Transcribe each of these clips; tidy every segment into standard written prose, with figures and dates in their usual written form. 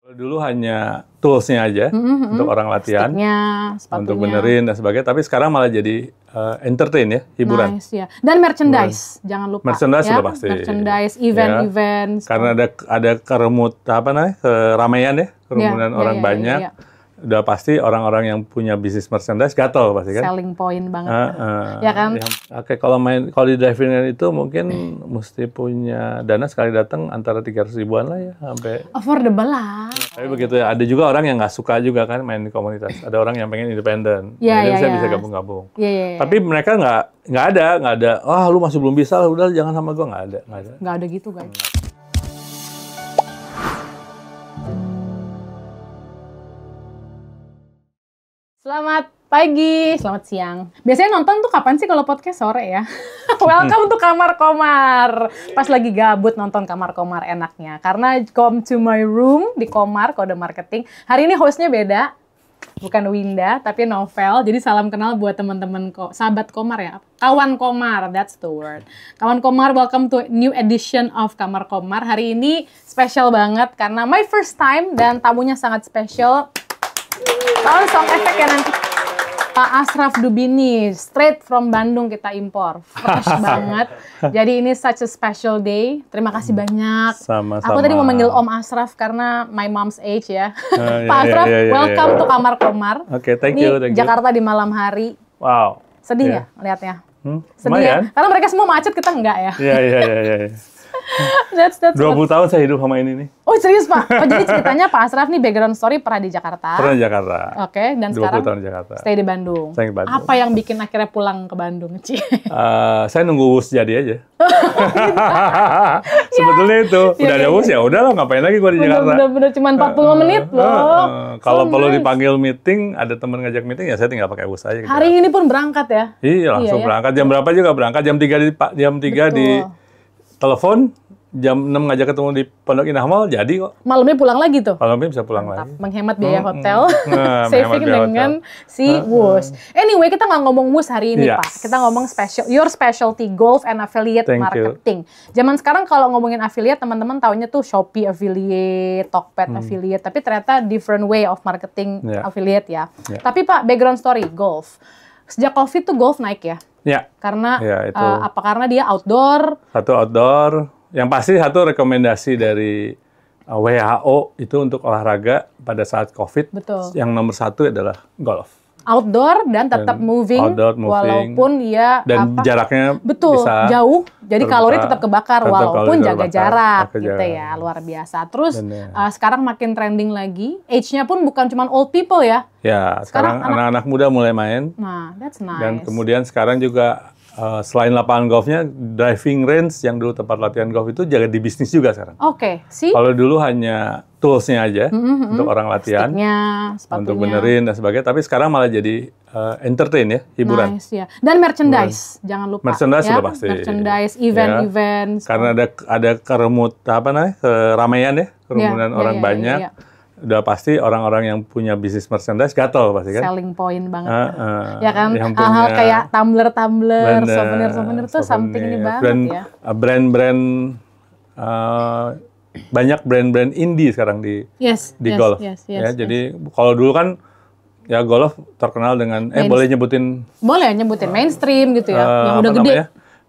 Dulu hanya toolsnya aja untuk orang latihan, untuk benerin dan sebagainya. Tapi sekarang malah jadi entertain ya, hiburan. Nice, ya. Dan merchandise, jangan lupa. Merchandise ya? sudah pasti. Merchandise, event-event. Karena ada keramaian ya, kerumunan orang banyak. Udah pasti orang-orang yang punya bisnis merchandise gatel pasti kan. Selling point banget. Ya kan? Oke, kalau di driving range itu mungkin mesti punya dana sekali datang antara 300 ribuan lah ya, sampai affordable lah. Tapi begitu ya, ada juga orang yang nggak suka juga kan main di komunitas. Ada orang yang pengen independen. Jadi saya bisa gabung-gabung. Tapi mereka nggak ada. Wah, lu masih belum bisa, udah jangan sama gua, nggak ada. Nggak ada gitu guys. Selamat pagi, selamat siang. Biasanya nonton tuh kapan sih kalau podcast? Sore ya? Welcome to Kamar Komar. Pas lagi gabut nonton Kamar Komar enaknya. Karena come to my room di Komar, kode marketing. Hari ini hostnya beda. Bukan Winda, tapi Novel. Jadi salam kenal buat teman-teman sahabat Komar ya. Kawan Komar, that's the word. Kawan Komar, welcome to new edition of Kamar Komar. Hari ini spesial banget karena my first time dan tamunya sangat spesial. Oh, sound effect ya nanti. Pak Ashraf Dubini, straight from Bandung kita impor. Fresh banget. Jadi ini such a special day. Terima kasih banyak. Sama-sama. Aku tadi mau manggil Om Ashraf karena my mom's age ya. Pak Ashraf, welcome to Kamar Komar. Oke, thank you. Jakarta di malam hari. Wow. Sedih ya melihatnya? Sedih lumayan. ya? Karena mereka semua macet, kita enggak ya? Iya. That's 20 tahun saya hidup sama ini nih. Oh serius Pak? Oh jadi ceritanya Pak Ashraf nih background story pernah di Jakarta. Pernah di Jakarta. Oke, dan 20 sekarang tahun di Jakarta. Stay di Bandung. Stay di Bandung. Apa yang bikin akhirnya pulang ke Bandung? Saya nunggu WUS jadi aja. Sebetulnya itu. Udah ada WUS ya udahlah, ngapain lagi gua di Jakarta. Bener-bener cuma 45 menit loh. Kalau perlu dipanggil meeting, ada teman ngajak meeting ya saya tinggal pakai WUS aja. Hari ini pun berangkat ya? Iya, langsung berangkat. Jam berapa juga berangkat? Jam 3 di telepon. Jam 6 ngajak ketemu di Pondok Indah Mall, jadi kok. Malamnya pulang lagi tuh? Malamnya bisa pulang lagi. Menghemat biaya hotel, saving dengan si WUS. Anyway, kita nggak ngomong WUS hari ini, Pak. Kita ngomong your specialty golf and affiliate marketing. Zaman sekarang kalau ngomongin affiliate, teman-teman taunya tuh Shopee affiliate, Tokped affiliate. Tapi ternyata different way of marketing affiliate ya. Tapi Pak, background story, golf. Sejak COVID tuh golf naik ya? Iya. Karena, apa karena dia outdoor? Satu outdoor. Yang pasti satu rekomendasi dari WHO itu untuk olahraga pada saat COVID. Betul. Yang nomor satu adalah golf. Outdoor dan tetap moving, walaupun ya dan jaraknya bisa jauh. Jadi kalori tetap kebakar walaupun jaga jarak gitu ya, luar biasa. Terus sekarang makin trending lagi. Age-nya pun bukan cuma old people ya. Ya, sekarang anak-anak muda mulai main. Nah, that's nice. Dan kemudian sekarang juga selain lapangan golfnya, driving range yang dulu tempat latihan golf itu jaga di bisnis juga sekarang. Oke, sih. Kalau dulu hanya toolsnya aja untuk orang latihan, untuk benerin dan sebagainya. Tapi sekarang malah jadi entertain ya, hiburan. Nice, ya. Dan merchandise, jangan lupa. Merchandise ya? sudah pasti. Merchandise, event-event. Karena ada keramaian ya, kerumunan orang banyak. Udah pasti orang-orang yang punya bisnis merchandise gatel pasti kan. Selling point banget. Ya kan, hal-hal kayak tumbler, souvenir tuh something ini banget ya. Brand-brand, banyak brand-brand indie sekarang di golf. Jadi kalau dulu kan ya golf terkenal dengan, boleh nyebutin? Boleh nyebutin, mainstream gitu ya, yang udah gede.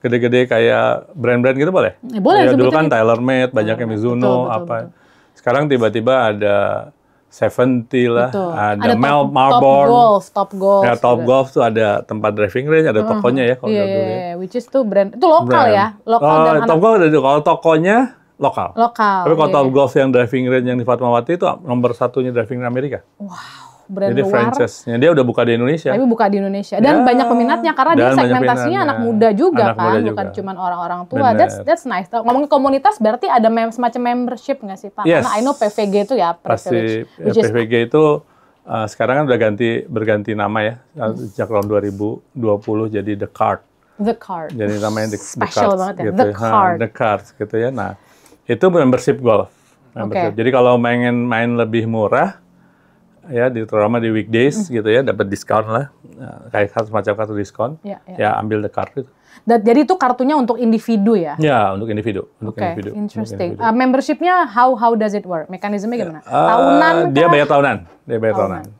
Gede-gede kayak brand-brand gitu boleh? Boleh, ya, dulu kan TaylorMade, banyaknya Mizuno, betul. Sekarang tiba-tiba ada 70 lah, ada Marlboro, Top Golf. Ya, Top Golf tuh ada tempat driving range, ada tokonya ya kalau dulu ya. Which is tuh brand, itu lokal ya, lokal. Top Golf ada, kalau tokonya lokal. Tapi kalau Top Golf yang driving range yang di Fatmawati itu nomor satunya driving range Amerika. Wow. Brand jadi luar. franchise-nya dia udah buka di Indonesia. Tapi buka di Indonesia dan banyak peminatnya karena dia segmentasinya anak muda juga bukan cuma orang-orang tua. That's nice. Ngomongin komunitas berarti ada semacam membership nggak sih Pak? Karena I know PVG itu ya privilege. Pasti PVG itu sekarang kan udah berganti nama ya. Sejak tahun 2020 jadi The Card. The Card. Jadi namanya The Special Card. banget ya. Gitu. The Card gitu ya. Nah, itu membership golf. Jadi kalau pengen main lebih murah, ya, terutama di weekdays gitu ya, dapat diskon lah, kayak semacam kartu diskon, ya ambil the card itu. Jadi itu kartunya untuk individu ya? Ya, untuk individu. Oke, interesting. Membershipnya how does it work? Mekanismenya gimana? Tahunan? Dia bayar tahunan.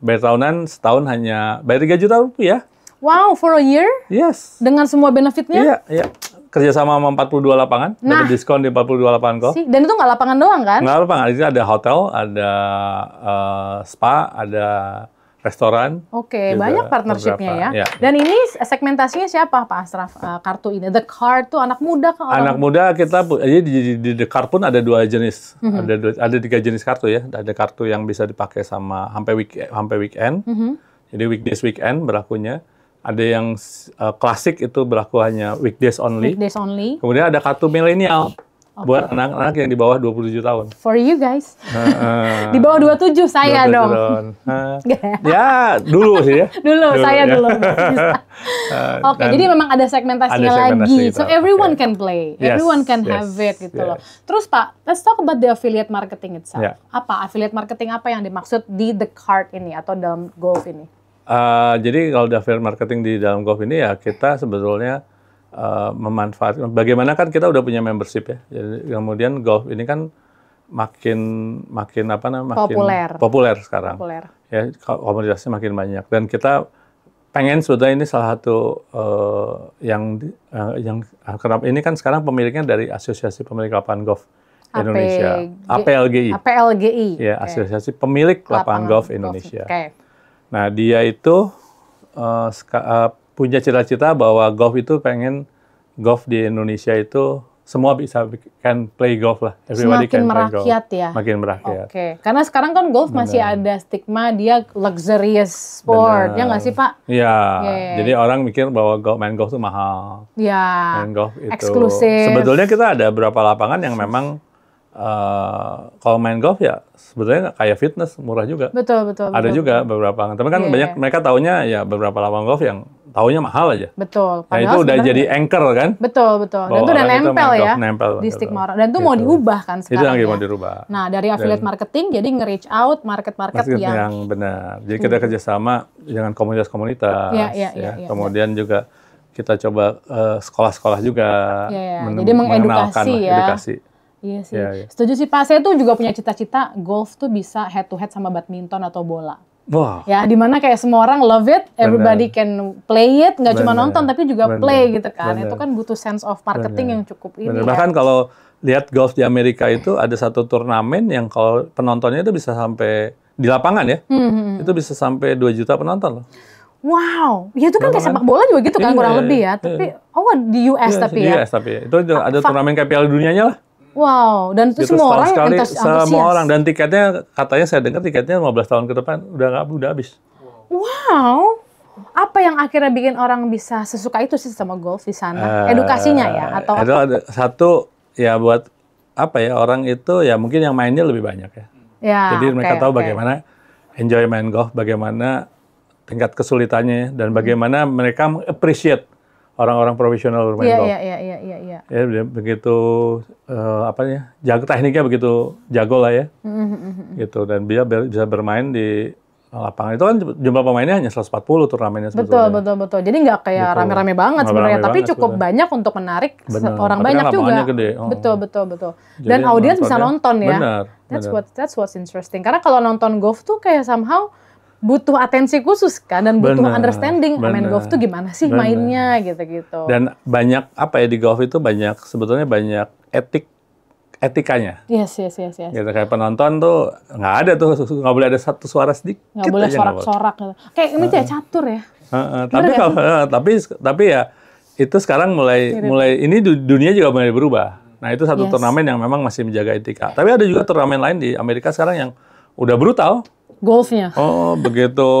Bayar tahunan, setahun hanya bayar 3 juta rupiah. Wow, for a year? Yes. Dengan semua benefitnya? Iya. Kerjasama sama 42 lapangan, dapat diskon di 42 lapangan golf. Dan itu nggak lapangan doang kan? Nggak lapangan, di sini ada hotel, ada spa, ada restoran. Oke, banyak partnershipnya ya. Dan ini segmentasinya siapa Pak Ashraf? Kartu ini, the card tuh anak muda kan? Anak muda kita, jadi di the card pun ada 2 jenis, ada 3 jenis kartu ya. Ada kartu yang bisa dipakai sama sampai weekend, jadi weekdays weekend berlakunya. Ada yang klasik itu berlaku hanya weekdays only. Kemudian ada kartu milenial buat anak-anak yang di bawah 27 tahun. For you guys. Di bawah 27 saya 27 dong. Ya, dulu sih ya. Saya dulu. Oke, jadi memang ada segmentasinya lagi. So everyone can play. Everyone can have it gitu loh. Terus Pak, let's talk about the affiliate marketing itself. Apa affiliate marketing apa yang dimaksud di the card ini atau dalam golf ini? Jadi kalau affiliate marketing di dalam golf ini ya kita sebetulnya memanfaatkan, bagaimana kan kita udah punya membership ya. Jadi kemudian golf ini kan makin populer sekarang. Ya, komunitasnya makin banyak dan kita pengen sebetulnya ini salah satu yang kenapa ini kan sekarang pemiliknya dari Asosiasi Pemilik Lapangan Golf Indonesia, APLGI. Ya, Asosiasi Pemilik Lapangan Golf Indonesia. Nah, dia itu punya cita-cita bahwa golf itu pengen golf di Indonesia itu semua bisa can play golf lah. Everybody semakin merakyat ya. Makin merakyat. Oke. Karena sekarang kan golf masih ada stigma dia luxurious sport. Ya nggak sih Pak? Iya. Jadi orang mikir bahwa main golf itu mahal. Iya. Main golf itu eksklusif. Sebetulnya kita ada beberapa lapangan yang memang kalau main golf ya sebetulnya kayak fitness, murah juga. Betul. Ada juga beberapa, tapi kan banyak mereka taunya ya beberapa lapangan golf yang taunya mahal aja. Betul. Nah, itu udah jadi anchor kan? Betul. Dan itu udah nempel ya di stigma orang. Dan itu mau diubah kan sekarang. Itu yang mau dirubah. Nah, dari affiliate marketing jadi nge-reach out market yang benar. Jadi kita kerjasama dengan komunitas-komunitas. Kemudian juga kita coba sekolah-sekolah juga. Jadi mengedukasi ya. Iya sih. Setuju sih Pak. Saya tuh juga punya cita-cita golf tuh bisa head to head sama badminton atau bola. Wah. Ya, dimana kayak semua orang love it, everybody can play it, nggak cuma nonton tapi juga play gitu kan. Itu kan butuh sense of marketing yang cukup ini. Bahkan kalau lihat golf di Amerika itu ada satu turnamen yang kalau penontonnya itu bisa sampai di lapangan ya, itu bisa sampai 2 juta penonton loh. Wow, ya itu kan kayak sepak bola juga gitu kan kurang lebih ya. Tapi di US tapi ya. Di US tapi itu ada turnamen kayak Piala Dunianya lah. Wow, dan itu semua orang antusias. Semua orang, dan tiketnya katanya saya dengar tiketnya 15 tahun ke depan udah habis. Wow, apa yang akhirnya bikin orang bisa sesuka itu sih sama golf di sana? Edukasinya ya atau itu ada satu ya buat apa ya, orang itu ya mungkin yang mainnya lebih banyak ya. Jadi mereka tahu bagaimana enjoy main golf, bagaimana tingkat kesulitannya dan bagaimana mereka appreciate orang-orang profesional bermain golf. Iya. Ya begitu jago tekniknya begitu jago lah ya. Gitu, dan dia bisa bermain di lapangan itu kan jumlah pemainnya hanya 140 turnamennya sebetulnya. Betul. Jadi nggak kayak rame-rame banget sebenarnya, tapi cukup banyak untuk menarik orang banyak juga. Gede. Betul. Dan audiens bisa nonton ya. That's what's interesting. Karena kalau nonton golf tuh kayak somehow butuh atensi khusus kan dan butuh understanding main golf tuh gimana sih mainnya gitu-gitu. Dan banyak di golf itu sebetulnya banyak etikanya. Yes. Gitu, kayak penonton tuh nggak ada tuh, nggak boleh ada satu suara sedikit. Nggak boleh sorak-sorak gitu. Kayak ini kayak catur ya. Tapi ya itu sekarang mulai ini dunia juga mulai berubah. Nah, itu satu turnamen yang memang masih menjaga etika. Tapi ada juga turnamen lain di Amerika sekarang yang udah brutal. Golfnya. Begitu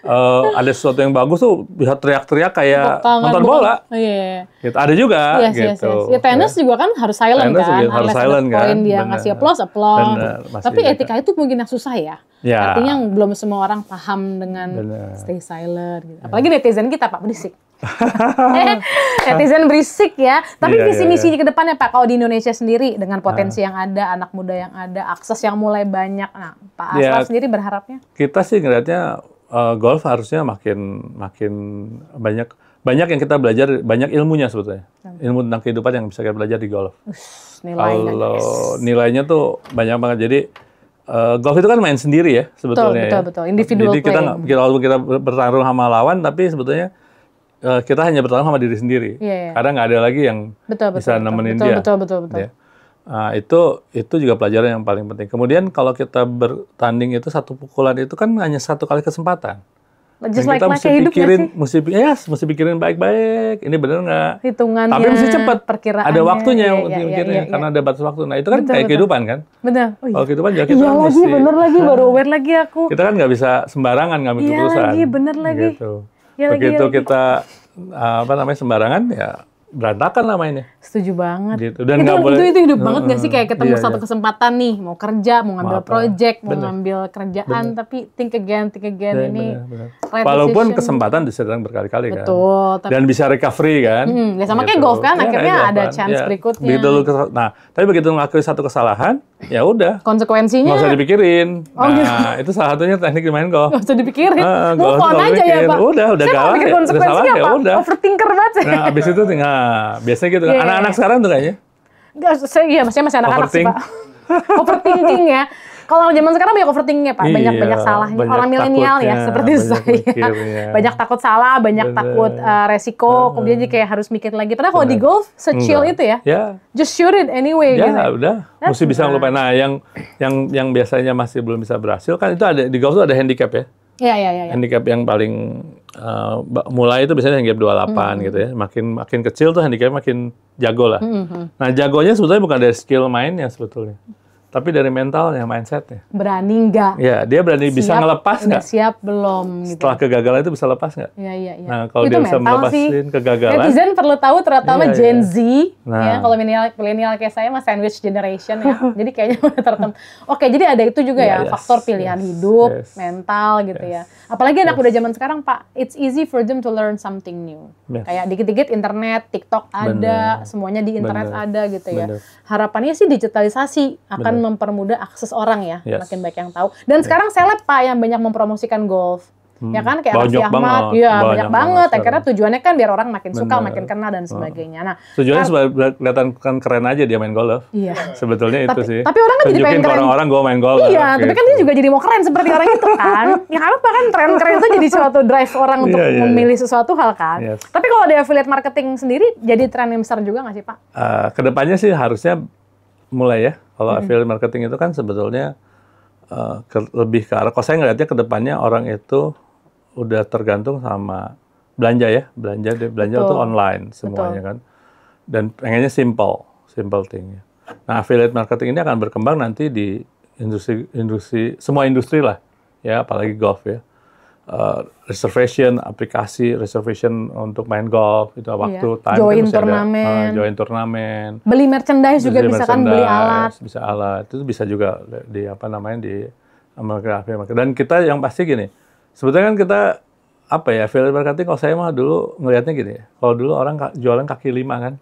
ada sesuatu yang bagus tuh bisa teriak-teriak kayak nonton bola. Gitu. Ada juga. Gitu. Ya, tenis juga kan harus silent kan. Harus silent kan. Dia ngasih applause. Tapi etika itu mungkin yang susah ya. Artinya belum semua orang paham dengan stay silent. Gitu. Apalagi netizen kita Pak, berisik. Netizen berisik ya. Tapi Iya, visi iya, misi ke depannya Pak, kalau di Indonesia sendiri dengan potensi yang ada, anak muda yang ada, akses yang mulai banyak. Nah, Pak Ya, Asraf sendiri berharapnya? kita sih ngelihatnya golf harusnya makin banyak yang kita belajar, banyak ilmunya sebetulnya. Ilmu tentang kehidupan yang bisa kita belajar di golf. Nilainya Kalau guys. nilainya tuh banyak banget. Jadi golf itu kan main sendiri ya sebetulnya. Betul. Individual Jadi kita play. walaupun kita bertarung sama lawan, tapi sebetulnya kita hanya bertarung sama diri sendiri. Iya. Karena nggak ada lagi yang bisa nemenin dia. Betul. Ya. Nah, itu juga pelajaran yang paling penting. Kemudian kalau kita bertanding itu satu pukulan itu kan hanya satu kali kesempatan. Just Dan like kita mesti hidup pikirin, nggak sih? mesti pikirin baik-baik. Ini bener nggak? Hitungannya, Tapi mesti cepat. perkiraannya. Ada waktunya Iya. karena ada batas waktu. Nah itu kan Betul, kayak betul. kehidupan kan. Bener. Oh, Kalau kehidupan juga kita iya kan lagi, mesti. bener lagi, baru aware lagi aku. Kita kan nggak bisa sembarangan ngambil Iya keputusan. lagi, bener lagi. Gitu. Iya lagi, Begitu iya lagi. kita sembarangan ya berantakan lah mainnya. Setuju banget. Gitu. Dan nggak boleh. Itu hidup banget gak sih kayak ketemu Iya, satu iya. kesempatan nih, mau kerja, mau ngambil apa. project, mau Bener. ngambil kerjaan, tapi think again Ya, ini. benar. right Walaupun decision. kesempatan diserang berkali-kali kan. Betul, tapi Dan bisa recovery kan. ya sama kayak golf kan, Ya, akhirnya kayak golf ada kan. chance Ya, berikutnya. Begitu nah, tapi begitu ngakui satu kesalahan, ya udah. Konsekuensinya Nggak usah dipikirin. Oh, Nah, itu salah satunya teknik main golf. nggak usah dipikirin, Golf move on nggak aja ya mikir. Pak. Udah Saya galah kalau mikir ya, udah konsekuensinya salah, ya apa? udah. Overthinker banget saya. Nah, abis itu biasanya gitu. Iya, Anak-anak iya. sekarang tuh kayaknya. Nggak, iya, maksudnya masih anak-anak sih Overthink. Pak. Overthinking ya. Kalau zaman sekarang banyak overthinkingnya Pak, banyak Iya, salahnya. banyak Orang milenial ya, takutnya, seperti banyak saya. mikirnya. Banyak takut salah, banyak Bener. takut resiko, kemudian jadi kayak harus mikir lagi. Padahal kalau di Bener. golf, se-chill Enggak. itu ya. Ya, Just shoot it anyway ya gitu. udah. That's Mesti bisa nice. ngelupain. Nah, yang biasanya masih belum bisa berhasil kan itu ada di golf tuh ada handicap ya. Iya. Handicap yang paling mulai itu biasanya handicap 28 gitu ya. Makin kecil tuh handicapnya makin jago lah. Nah, jagonya sebetulnya bukan dari skill mainnya sebetulnya. Tapi dari mentalnya, mindsetnya. Berani nggak? Ya, dia berani bisa ngelepas Udah nggak? siap belum? Gitu. Setelah kegagalan itu bisa lepas nggak? Iya. Nah, kalau Itu dia bisa mental sih. melepasin kegagalan. Netizen perlu tahu terutama Iya, Gen iya. Z, Nah. ya kalau milenial kayak saya mah sandwich generation ya. Jadi kayaknya udah tertem. Oke, jadi ada itu juga ya, Yes, faktor pilihan yes, hidup, yes, mental gitu ya. Apalagi anak muda zaman sekarang Pak, it's easy for them to learn something new. Yes. Kayak dikit-dikit internet, TikTok ada, Bener. semuanya di internet Bener. ada gitu ya. Bener. Harapannya sih digitalisasi akan mempermudah akses orang ya, Yes. makin banyak yang tahu. Dan sekarang seleb Pak yang banyak mempromosikan golf. Ya kan kayak Raffi Banyak Ahmad, banget, ya banyak banyak banget banget. sekarang. Akhirnya tujuannya kan biar orang makin suka, Bener. makin kenal dan sebagainya. Nah, Tujuannya supaya kelihatan kan keren aja dia main golf. iya. Sebetulnya itu sih. tapi orang kan jadi tunjukin pengen ke keren. orang-orang gue main golf. Iya, tapi kan dia juga jadi mau keren seperti orang itu kan. Ya apa kan tren-keren itu jadi suatu drive orang untuk Iya, iya, memilih sesuatu hal kan. Yes. Tapi kalau di affiliate marketing sendiri jadi tren yang besar juga nggak sih Pak? Kedepannya sih harusnya mulai ya. Kalau affiliate marketing itu kan sebetulnya lebih ke arah. Kalau saya ngelihatnya kedepannya orang itu udah tergantung sama belanja ya. Belanja Betul. itu online semuanya kan. Dan pengennya simple thing. Nah, affiliate marketing ini akan berkembang nanti di industri semua industri lah ya, apalagi golf ya. Reservation, aplikasi reservation untuk main golf itu waktu time Join kan mesti ada, turnamen. join turnamen, Beli merchandise juga beli bisa kan, beli merchandise, alat. bisa alat itu bisa juga di di affiliate marketing. Dan kita yang pasti gini, sebetulnya kan kita affiliate marketing kalau saya mah dulu ngelihatnya gini ya, kalau dulu orang jualan kaki lima kan,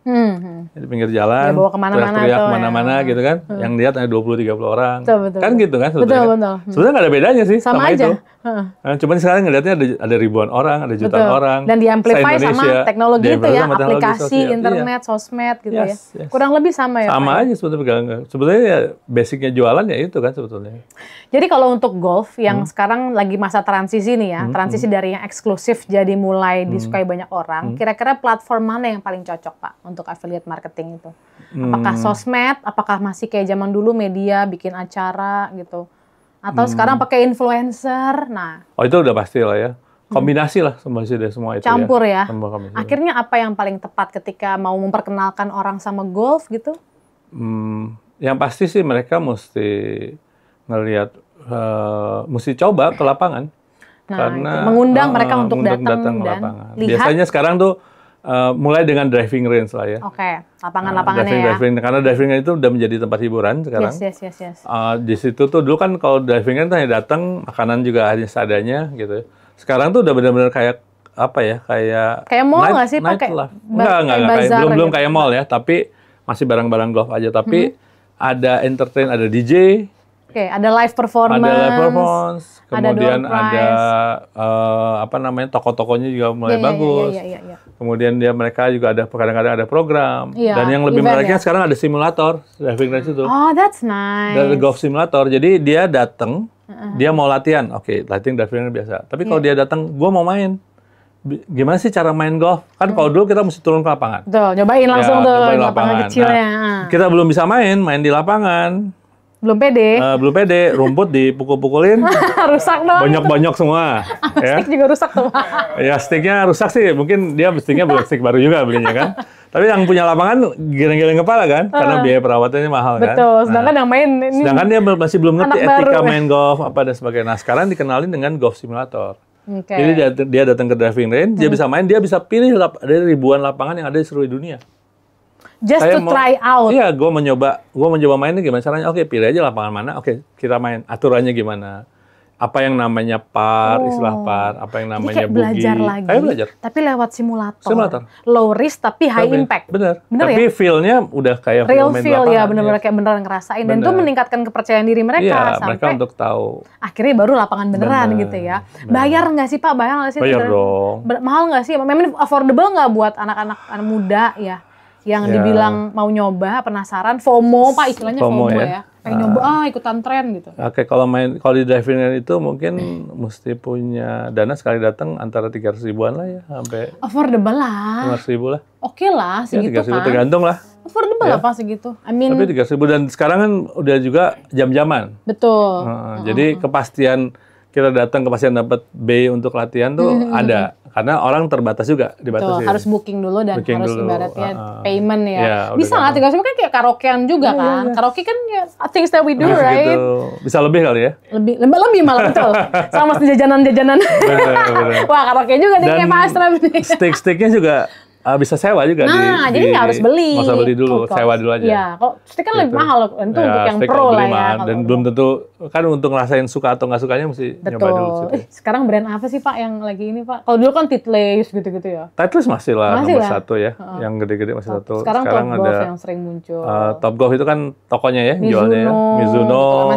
di pinggir jalan, Ya, bawa kemana-mana teriak-teriak tuh, kemana-mana gitu kan, yang lihat ada 20-30 orang, Betul. kan gitu kan sebetulnya. Betul. Sebenarnya nggak ada bedanya sih Sama aja. itu. Heeh. Nah, cuman sekarang ngelihatnya ada ribuan orang, ada jutaan Betul. orang. Dan di-amplify sama Se-Indonesia, teknologi itu di-amplify ya, sama teknologi aplikasi, sosial. internet, sosmed gitu ya. Yes. Kurang lebih sama ya Sama Pak? aja sebetulnya. Sebetulnya ya basicnya jualan ya itu kan sebetulnya. Jadi kalau untuk golf yang sekarang lagi masa transisi nih ya, transisi dari yang eksklusif jadi mulai disukai banyak orang, kira-kira platform mana yang paling cocok Pak untuk affiliate marketing itu? Apakah sosmed, apakah masih kayak zaman dulu media bikin acara gitu? Atau sekarang pakai influencer? Nah, Oh itu udah pasti lah ya. Kombinasi lah semua itu campur ya. Semua kombinasi. Akhirnya apa yang paling tepat ketika mau memperkenalkan orang sama golf gitu? Yang pasti sih mereka mesti ngelihat, mesti coba ke lapangan. Nah, Karena itu. Mengundang mereka untuk datang ke dan lapangan. lihat. Biasanya sekarang tuh mulai dengan driving range lah ya. Oke, lapangan-lapangannya ya. Driving, karena driving range itu udah menjadi tempat hiburan sekarang. Yes. Di situ tuh dulu kan kalau driving range hanya datang, makanan juga hanya seadanya gitu. Sekarang tuh udah benar-benar kayak apa ya, kayak mall nggak sih Pak? Enggak, belum kayak mall ya, tapi masih barang-barang golf aja. Tapi ada entertain, ada DJ. Oke, ada live performance. Kemudian ada apa namanya, toko-tokonya juga mulai bagus. Iya. Kemudian mereka juga ada kadang-kadang ada program. Iya, Dan yang lebih menariknya sekarang ada simulator driving range itu. Oh, that's nice. Ada golf simulator. Jadi dia datang, dia mau latihan. Oke, latihan driving range biasa. Tapi kalau dia datang, gue mau main. Gimana sih cara main golf? Kan kalau dulu kita mesti turun ke lapangan. Betul, nyobain langsung lapangan kecilnya. Nah, kita belum bisa main di lapangan. Belum pede. Rumput dipukul-pukulin. Rusak dong. Banyak-banyak semua. Stick juga rusak tuh. Ya, sticknya rusak sih. Mungkin dia sticknya belum stick baru juga belinya kan. Tapi yang punya lapangan geleng-geleng kepala kan. Karena biaya perawatannya mahal kan. Betul. Sedangkan yang main ini. Sedangkan dia masih belum ngerti etika baru. main golf apa dan sebagainya. Nah, sekarang dikenalin dengan golf simulator. Okay. Jadi dia datang ke driving range, dia bisa main, dia bisa pilih dari ribuan lapangan yang ada di seluruh dunia. Just to try out. Iya, gue mau mencoba mainnya gimana caranya. Oke, pilih aja lapangan mana. Oke, kita main. Aturannya gimana? Apa yang namanya par, istilah par, apa yang namanya bogey. Belajar lagi. Kayak belajar. Tapi lewat simulator. Low risk tapi high impact. Bener ya? Tapi feel-nya udah kayak real main feel lapangan. Ya, bener-bener kayak beneran ngerasain. Dan itu meningkatkan kepercayaan diri mereka. Iya, sampai mereka untuk tahu. Akhirnya baru lapangan beneran gitu ya. Bayar nggak sih Pak? Bayar nggak sih? Bayar dong. Mahal nggak sih? Memang affordable nggak buat anak-anak muda ya? Yang dibilang mau nyoba, penasaran, FOMO Pak, istilahnya FOMO ya. Pengen nyoba, ikutan tren gitu. Oke, kalau di driving range itu mungkin mesti punya dana sekali datang antara 300 ribuan lah ya, sampai affordable lah. 500 ribu lah. Oke lah, segitu ya, 300 ribu kan. tergantung lah. Affordable lah Pak segitu. Tapi 300 ribu dan sekarang kan udah juga jam-jaman. Betul. Jadi kepastian kita datang, kepastian dapat B untuk latihan tuh ada. Karena orang terbatas juga, dibatasi. Betul, harus booking dulu dan harus ibaratnya payment ya. Bisa lah, 300 ribu kan kayak karaokean juga kan. Karaoke kan ya things that we do, right? Gitu. Bisa lebih kali ya? Lebih malah, betul. Sama jajanan-jajanan. Bener. Wah, karaoke juga nih kayak Pak Asraf nih. Stick-sticknya juga bisa sewa juga. Jadi nggak harus beli. Nggak usah beli dulu, sewa dulu aja. Iya, kok stick kan lebih mahal loh. Itu untuk yang pro lah ya. Dan belum tentu, kan untuk ngerasain suka atau nggak sukanya mesti nyoba dulu. Sekarang brand apa sih Pak yang lagi ini Pak? Kalau dulu kan Titleist gitu-gitu ya. Titleist masih lah nomor satu ya. Yang gede-gede masih satu. Sekarang Top Golf yang sering muncul. Top Golf itu kan tokonya ya, jualnya ya. Mizuno,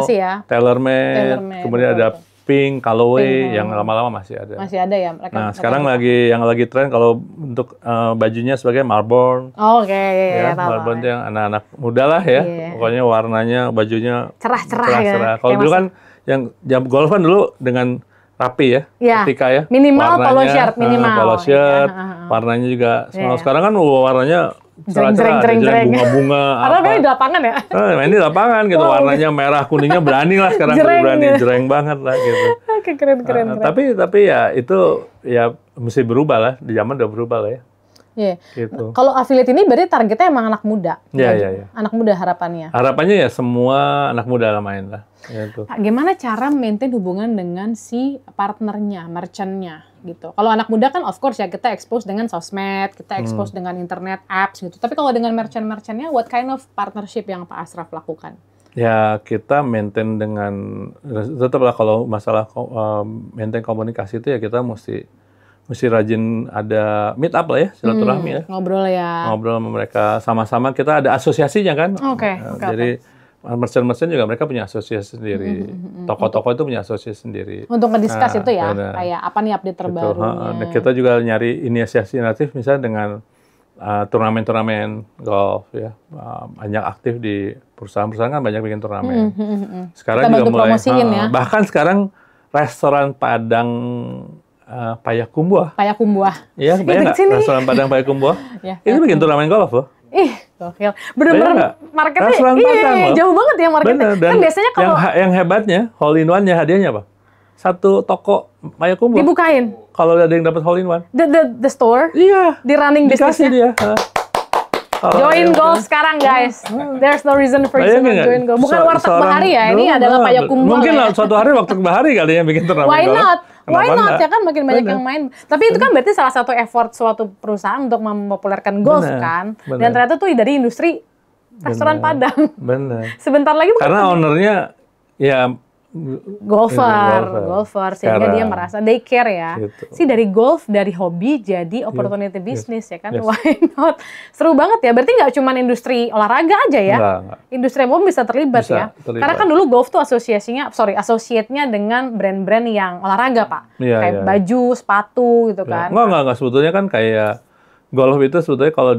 TaylorMade, kemudian ada Pink, Callaway, yang lama-lama masih ada. Masih ada ya mereka. Nah, sekarang yang lagi tren kalau untuk bajunya sebagai Marlboro. Oke, ya. Marlboro itu yang anak-anak muda lah ya. Pokoknya warnanya, bajunya cerah-cerah. Kalau dulu kan yang jam golf kan dulu dengan rapi ya, ketika ya. Minimal polo shirt, warnanya juga. Sekarang kan warnanya cerah-cerah, bunga-bunga. Karena main di lapangan ya? Main di lapangan gitu, warnanya merah kuningnya berani lah sekarang, berani jereng banget lah gitu. Oke, keren. Tapi ya itu ya mesti berubah lah, di zaman udah berubah lah ya. Iya. Gitu. Kalau affiliate ini berarti targetnya emang anak muda. Iya. Anak muda harapannya. Harapannya ya semua anak muda lah main lah. Gitu. Pak, gimana cara maintain hubungan dengan si partnernya, merchant-nya gitu. Kalau anak muda kan of course ya kita expose dengan sosmed, kita expose dengan internet, apps gitu. Tapi kalau dengan merchant-merchant-nya, what kind of partnership yang Pak Asraf lakukan? Ya kita maintain dengan, tetaplah kalau masalah maintain komunikasi itu ya kita mesti rajin ada meet up lah ya, silaturahmi ya. Ngobrol sama mereka, sama-sama kita ada asosiasinya kan. Jadi merchant juga mereka punya asosiasi sendiri. Toko-toko itu punya asosiasi sendiri. Untuk ngediskus itu ya, kayak apa nih update terbarunya. Kita juga nyari inisiasi misalnya dengan turnamen-turnamen golf ya. Banyak aktif di perusahaan-perusahaan kan banyak bikin turnamen. Sekarang kita juga mulai ya. Bahkan sekarang restoran Padang Payakumbuh. Iya, banyak nggak? Restoran Padang Payakumbuh. Itu bikin turnamen golf loh. Gokil. Bener-bener marketnya jauh banget ya marketnya. Kan biasanya kalau yang hebatnya hole in one-nya hadiahnya apa? Satu toko Payakumbuh dibukain. Kalau ada yang dapat hole in one. The store? Iya. Di running dikasih dia. Join golf sekarang guys. There's no reason for you to join golf. Bukan warteg bahari ya, ini adalah Payakumbuh. Mungkin suatu hari warteg bahari kali yang bikin turnamen golf. Why not? Ya kan makin banyak yang main. Tapi itu kan berarti salah satu effort suatu perusahaan untuk mempopulerkan golf kan. Dan ternyata tuh dari industri restoran Padang. Benar. Sebentar lagi karena ownernya ya golfer sehingga dia merasa they care ya. Gitu. Sih dari golf, dari hobi jadi opportunity bisnis ya kan, why not? Seru banget ya, berarti nggak cuma industri olahraga aja ya? Enggak. Industri apapun bisa terlibat ya? Karena kan dulu golf tuh associate-nya dengan brand-brand yang olahraga Pak. Kayak baju, sepatu gitu kan. Enggak, sebetulnya kan kayak golf itu sebetulnya kalau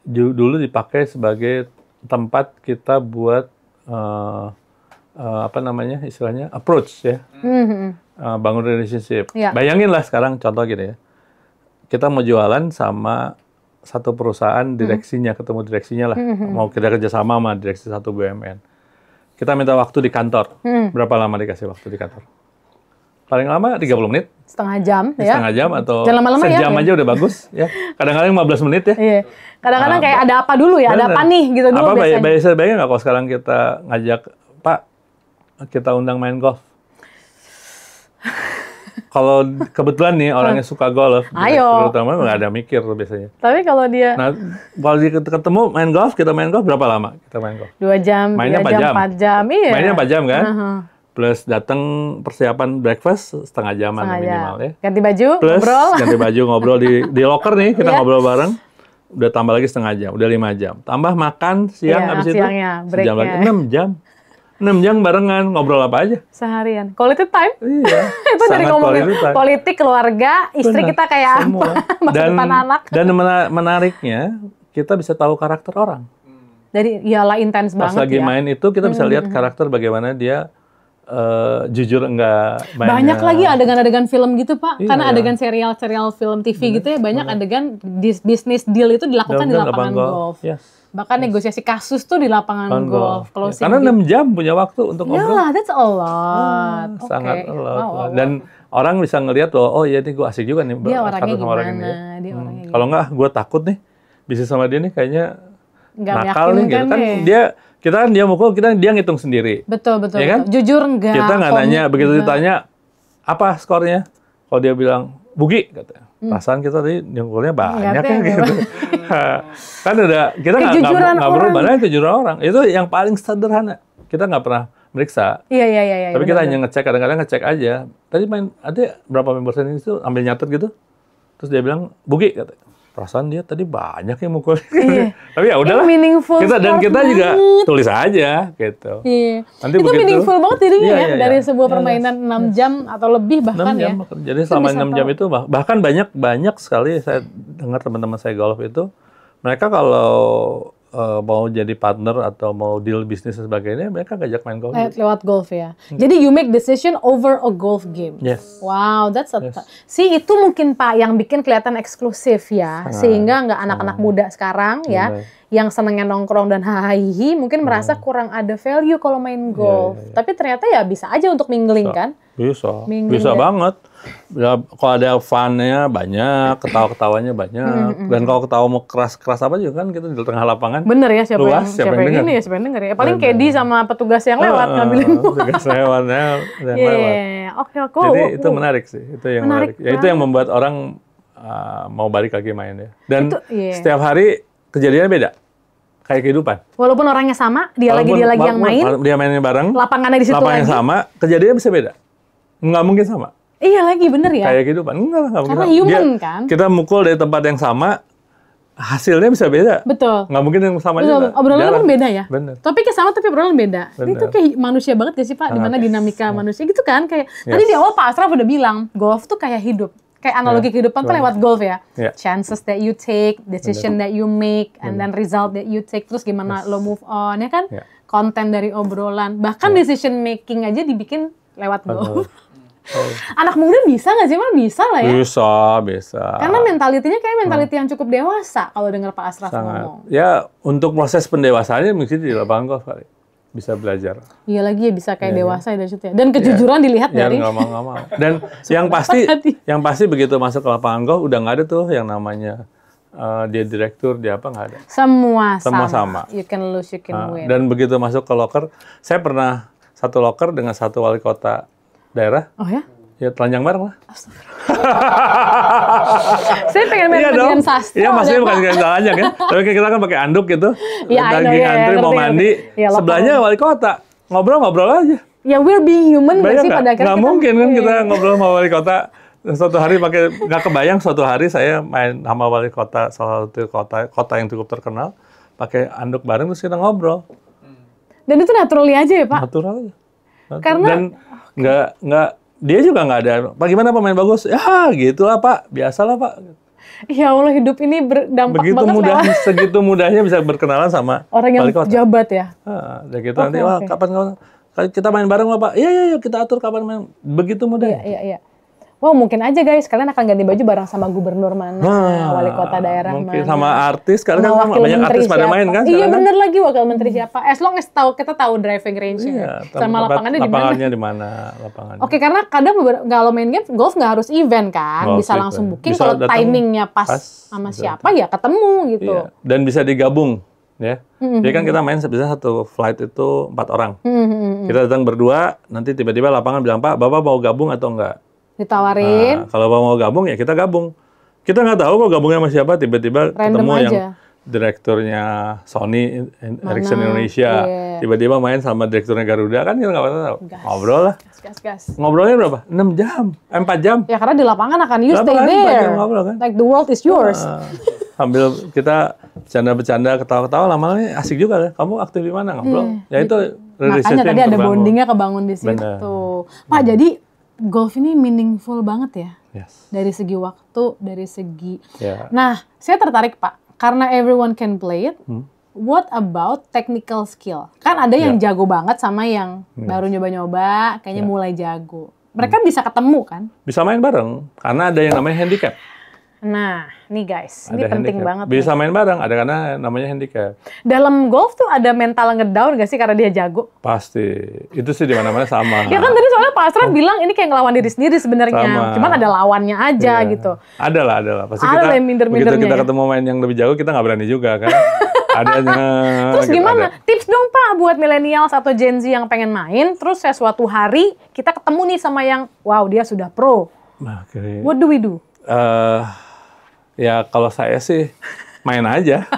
dulu dipakai sebagai tempat kita buat istilahnya approach ya, bangun relationship. Bayangin lah sekarang contoh gini ya, kita mau jualan sama satu perusahaan direksinya, ketemu direksinya lah, mau kita kerjasama sama direksi satu BUMN. Kita minta waktu di kantor, berapa lama dikasih waktu di kantor? Paling lama 30 menit. Setengah jam ya. Setengah jam atau sejam aja udah bagus ya. Kadang-kadang 15 menit ya. Iya. Kadang-kadang kayak ada apa dulu ya, ada apa nih gitu dulu biasanya. Bayangin nggak kalau sekarang kita ngajak, Pak, kita undang main golf. Kalau kebetulan nih orangnya suka golf, terutama nggak ada mikir tuh biasanya. Tapi kalau dia, kalau dia ketemu kita main golf berapa lama? Kita main golf. 2 jam, mainnya 4 jam, iya. Mainnya 4 jam kan? Plus datang persiapan breakfast setengah jaman minimal ya. Ganti baju, plus, ngobrol. Ganti baju, ngobrol di locker nih, kita ngobrol bareng. Udah tambah lagi setengah jam, udah 5 jam. Tambah makan siang habis itu sejam lagi, 6 jam. 6 jam barengan, ngobrol apa aja? Seharian. Quality time? Iya. Itu dari ngomongin politik, keluarga, istri kita kayak semua. apa, masa depan anak. Dan menariknya, kita bisa tahu karakter orang. Jadi, iyalah intens banget ya. Pas lagi main itu, kita bisa lihat karakter bagaimana dia jujur enggak mainnya. Banyak lagi adegan-adegan film gitu, Pak. Karena adegan serial film TV gitu ya, banyak adegan bisnis deal itu dilakukan di lapangan golf. Bahkan negosiasi kasus tuh di lapangan golf. Karena 6 jam punya waktu untuk ngobrol. Iyalah, that's a lot. Sangat a lot. Dan orang bisa ngelihat loh, oh iya nih gue asik juga nih. Dia orangnya gimana? Orang ini. Kalau enggak, gue takut nih bisnis sama dia nih kayaknya nakal nih gitu kan. Dia mukul, dia ngitung sendiri. Betul. Ya kan? Jujur enggak. Kita nggak nanya, begitu ditanya, apa skornya? Kalau dia bilang, bugi, katanya. Perasaan kita tadi nyungkulnya banyak ya gitu. Kan kita nggak berubah, kejujuran orang. Itu yang paling sederhana. Kita nggak pernah meriksa. Iya. Tapi kita hanya ngecek, kadang-kadang ngecek aja. Tadi ada berapa persen itu ambil nyatet gitu. Terus dia bilang, bugi, katanya. Perasaan dia tadi banyak yang mukul. Iya. Tapi ya udahlah. Kita juga tulis aja gitu. Iya. Nanti itu begitu, meaningful banget jadinya ya dari sebuah permainan 6 jam atau lebih bahkan 6 jam, ya. Jadi selama 6 jam itu bahkan banyak sekali saya dengar teman-teman saya golf itu mereka kalau mau jadi partner atau mau deal bisnis dan sebagainya, mereka ngajak main golf. Lewat golf ya. Jadi you make decision over a golf game. Yes. Wow, that's See, itu mungkin Pak yang bikin kelihatan eksklusif ya. Sehingga nggak anak-anak muda sekarang ya, yang senengnya nongkrong dan hahihi, mungkin merasa kurang ada value kalau main golf. Tapi ternyata ya bisa aja untuk mingling kan? Bisa banget. Ya, kalau ada fun-nya banyak, ketawa-ketawanya banyak. Dan kalau ketawa mau keras-keras apa juga kan kita di tengah lapangan. Bener ya, siapa luas, yang ini ya, siapa yang denger ya. Paling caddy sama petugas yang lewat ngambilin bola. Petugas lewatnya lewat. Oke. Jadi itu menarik sih. Itu yang menarik. Ya, itu yang membuat orang mau balik lagi main ya. Dan setiap hari kejadiannya beda. Kayak kehidupan. Walaupun orangnya sama, dia lagi yang main. Dia mainin bareng. Lapangannya di situ lagi. Lapangan sama, kejadiannya bisa beda. Nggak mungkin sama. Iya lagi, bener ya? Kayak kehidupan. Enggak mungkin. Karena human kan? Kita mukul dari tempat yang sama, hasilnya bisa beda. Betul. Nggak mungkin yang sama juga. Obrolan kan beda ya? Bener. Topiknya sama tapi obrolan beda. Itu kayak manusia banget ya sih Pak? Dimana dinamika manusia gitu kan? Kayak tadi di awal Pak Asraf udah bilang, golf tuh kayak hidup. Kayak analogi kehidupan tuh lewat golf ya. Chances that you take, decision that you make, and then result that you take. Terus gimana lo move on, ya kan? Konten dari obrolan. Bahkan decision making aja dibikin lewat golf. Anak muda bisa nggak sih, Mal? Bisa lah ya? Bisa. Karena mentalitinya kayak mentaliti yang cukup dewasa kalau dengar Pak Asraf ngomong. Ya, untuk proses pendewasaannya mungkin di lapangan golf kali. Bisa belajar. Iya lagi ya, bisa kayak dewasa dari situ ya. Dan kejujuran dilihat dari. Nggak mau. Dan yang pasti begitu masuk ke lapangan golf udah nggak ada tuh yang namanya dia direktur, dia apa, nggak ada. Semua sama. You can lose, you can win. Dan begitu masuk ke locker, saya pernah satu locker dengan satu wali kota daerah. Oh ya? Ya telanjang bareng lah. Saya pengen main bagian sastra. Iya, maksudnya bukan telanjang ya. Tapi kita kan pakai anduk gitu. Lagi ngantri mau mandi. Sebelahnya wali kota. Ngobrol aja. Ya we're being human nggak sih pada akhirnya? Nggak mungkin kan kita ngobrol sama wali kota. Suatu hari nggak kebayang suatu hari saya main sama wali kota, salah satu kota yang cukup terkenal, pakai anduk bareng terus kita ngobrol. Dan itu naturally aja ya Pak? Natural aja. Karena dan nggak dia juga nggak ada. Pak gimana pemain bagus? Ya gitulah Pak, biasalah Pak. Ya Allah, hidup ini berdampak Begitu banget mudah, segitu mudahnya bisa berkenalan sama orang yang wali kota. jabat ya. Dan gitu nanti wah kapan kita main bareng lah Pak. Iya kita atur kapan main. Begitu mudah. Iya. Wow, mungkin aja guys, kalian akan ganti baju bareng sama gubernur mana, wali kota daerah mungkin mana. Sama artis, karena kan banyak artis pada main kan. Iya bener lagi, wakil menteri siapa. As long as kita tahu driving range-nya. Sama lapangannya di mana. Lapangannya. Oke, karena kadang kalau main game, golf nggak harus event kan. Bisa langsung booking, kalau timingnya pas sama siapa ya ketemu gitu. Iya. Dan bisa digabung. Ya, jadi kan kita main bisa satu flight itu 4 orang. Kita datang berdua, nanti tiba-tiba lapangan bilang, Pak, Bapak mau gabung atau enggak? Ditawarin. Nah, kalau mau gabung ya kita gabung. Kita nggak tahu kok gabungnya sama siapa, tiba-tiba ketemu aja. Yang direkturnya Sony Ericsson Indonesia, tiba-tiba main sama direkturnya Garuda, kan kita nggak tahu. Ngobrol lah. Gas. Ngobrolnya berapa? 6 jam, 4 jam. Ya karena di lapangan akan you stay there. Ngobrol, kan? Like the world is yours. Sambil kita bercanda-bercanda, ketawa-ketawa, lama-lama asik juga kan. Kamu aktif di mana ngobrol? Ya itu makanya tadi ada bondingnya kebangun di situ. Bener. Pak, jadi golf ini meaningful banget ya. Yes. Dari segi waktu, dari segi. Nah, saya tertarik Pak, karena everyone can play it. What about technical skill? Kan ada yang jago banget sama yang baru nyoba-nyoba, kayaknya mulai jago. Mereka bisa ketemu kan? Bisa main bareng, karena ada yang namanya handicap. Nah, nih guys, ini penting banget. Bisa main bareng, ada karena namanya handicap. Dalam golf tuh ada mental ngedown gak sih karena dia jago? Pasti, itu sih di mana-mana sama. Ya kan tadi soalnya Pak Asrad bilang ini kayak ngelawan diri sendiri sebenarnya. Cuman ada lawannya aja gitu. Ada lah. Pasti ada kita, begitu kita ketemu main yang lebih jago, kita nggak berani juga kan. Adanya. Terus gimana? Tips dong Pak buat millennials atau Gen Z yang pengen main, terus suatu hari kita ketemu nih sama yang, wow dia sudah pro. What do we do? Ya kalau saya sih main aja.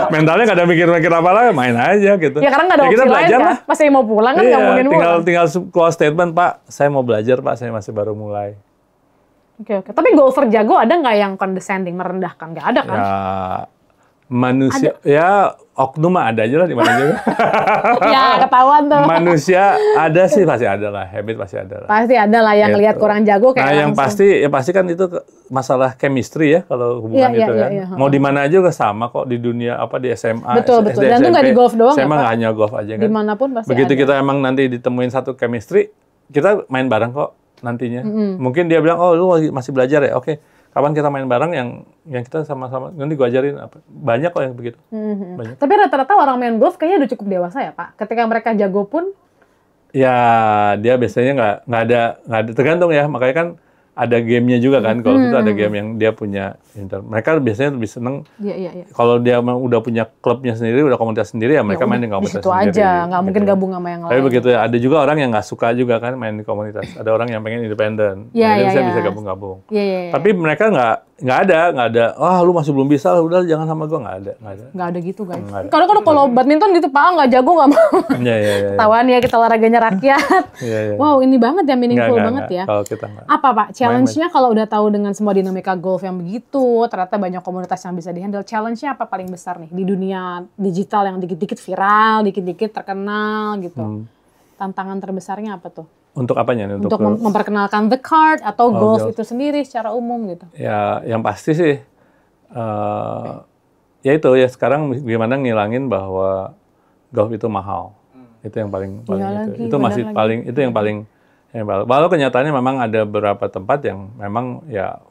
Mentalnya nggak ada mikir-mikir apa lagi, main aja gitu. Ya karena nggak ada opsi lain kan. Masih mau pulang kan nggak mungkin pulang. Tinggal keluar statement, Pak, saya mau belajar Pak, saya masih baru mulai. Oke. Tapi golfer jago ada nggak yang condescending, merendahkan? Nggak ada kan? Ya manusia, ya oknum mah ada aja lah di mana juga. Ya ketahuan tuh. Manusia ada sih, pasti ada lah, habit pasti ada lah. Pasti ada lah yang lihat kurang jago kayak. Nah yang pasti kan itu masalah chemistry ya kalau hubungan itu kan. Mau di mana aja juga sama kok, di dunia apa di SMA. Betul. SD, Dan itu nggak di golf doang SMA ya, nggak hanya golf aja kan. Dimanapun pasti begitu ada. kita emang nanti ditemuin satu chemistry, kita main bareng kok nantinya. Mungkin dia bilang, oh lu masih belajar ya, oke. Kapan kita main bareng yang kita sama-sama, nanti gue ajarin apa. Banyak kok yang begitu. Banyak. Tapi rata-rata orang main golf kayaknya udah cukup dewasa ya Pak. Ketika mereka jago pun. Ya dia biasanya nggak ada tergantung ya. Makanya kan ada gamenya juga kan. Golf itu ada game yang dia punya. Mereka biasanya lebih seneng. Iya. Kalau dia udah punya klubnya sendiri, udah komunitas sendiri ya mereka main di komunitas sendiri. Di situ aja, nggak mungkin gabung sama yang lain. Tapi begitu ya, ada juga orang yang nggak suka juga kan main di komunitas. Ada orang yang pengen independen. Bisa gabung-gabung. Tapi mereka nggak ada. Ah lu masih belum bisa, udah jangan sama gue, nggak ada. Nggak ada gitu guys. Kalau badminton gitu Pak nggak jago nggak mau. Iya. Tawan ya kita olahraganya rakyat. Wow ini banget ya, meaningful banget ya. Kalau kita nggak. Apa Pak challenge-nya kalau udah tahu dengan semua dinamika golf yang begitu, ternyata banyak komunitas yang bisa dihandle. Challenge-nya apa paling besar nih di dunia digital yang dikit-dikit viral, dikit-dikit terkenal gitu. Tantangan terbesarnya apa tuh? Untuk apanya nih? Untuk memperkenalkan the card atau golf itu sendiri secara umum gitu. Ya, yang pasti sih, ya itu ya sekarang gimana ngilangin bahwa golf itu mahal. Itu yang paling itu masih paling itu yang paling. Walau kenyataannya memang ada beberapa tempat yang memang ya